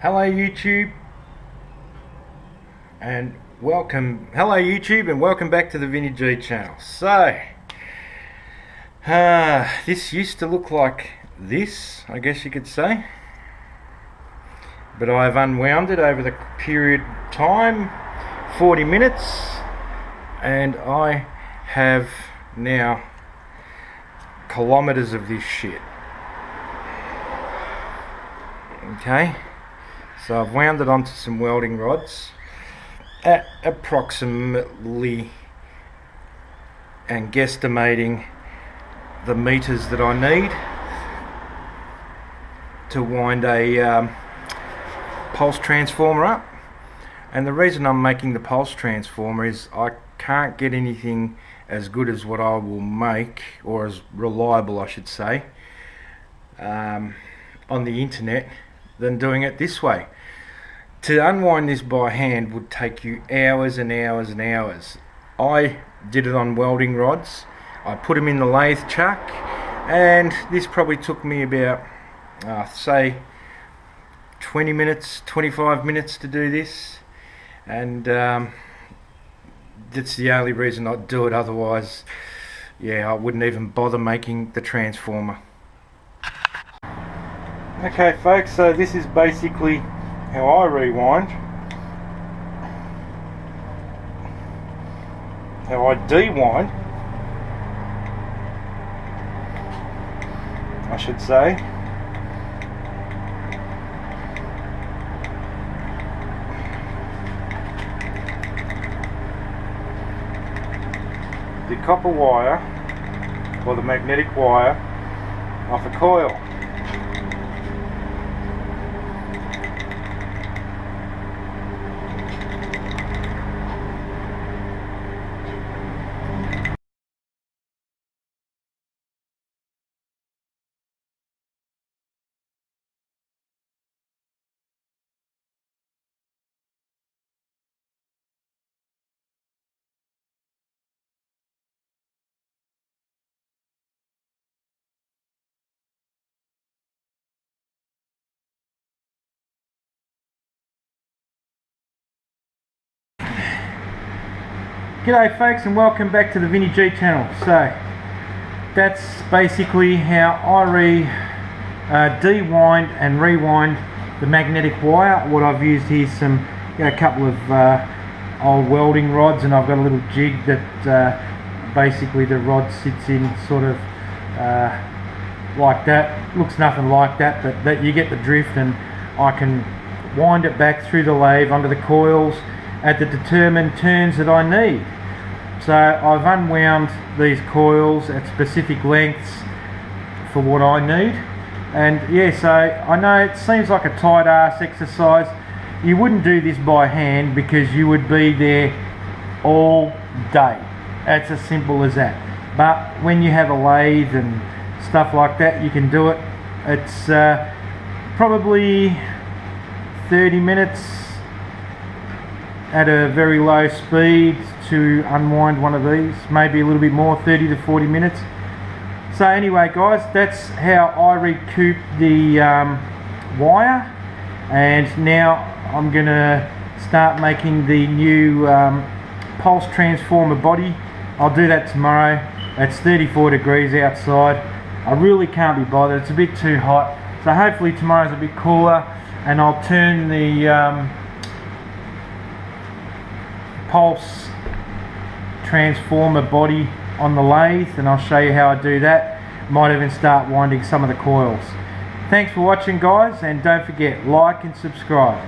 Hello YouTube and welcome back to the Vinny G channel. So this used to look like this, I guess you could say, but I've unwound it over the period of time, 40 minutes, and I have now kilometers of this shit. Okay, so I've wound it onto some welding rods at approximately, and guesstimating, the meters that I need to wind a pulse transformer up. And the reason I'm making the pulse transformer is I can't get anything as good as what I will make, or as reliable I should say, on the internet than doing it this way. To unwind this by hand would take you hours and hours and hours. I did it on welding rods. I put them in the lathe chuck, and this probably took me about say 20 minutes, 25 minutes to do this, and that's the only reason I'd do it. Otherwise, yeah, I wouldn't even bother making the transformer. Okay folks, so this is basically how I rewind, how I dewind, I should say. The copper wire, or the magnetic wire, off a coil. G'day folks, and welcome back to the Vinny G channel. So that's basically how I dewind and rewind the magnetic wire. What I've used here is a couple of old welding rods, and I've got a little jig that basically the rod sits in sort of like that. Looks nothing like that, but that you get the drift, and I can wind it back through the lathe onto the coils at the determined turns that I need. So I've unwound these coils at specific lengths for what I need, and yeah, so I know it seems like a tight ass exercise. You wouldn't do this by hand because you would be there all day. It's as simple as that. But when you have a lathe and stuff like that, you can do it. It's probably 30 minutes at a very low speed to unwind one of these, maybe a little bit more, 30 to 40 minutes. So anyway guys, that's how I recoup the wire, and now I'm gonna start making the new pulse transformer body. I'll do that tomorrow. It's 34 degrees outside. I really can't be bothered, it's a bit too hot, so hopefully tomorrow's a bit cooler, and I'll turn the pulse transformer body on the lathe, and I'll show you how I do that. Might even start winding some of the coils. Thanks for watching guys, and don't forget, like and subscribe.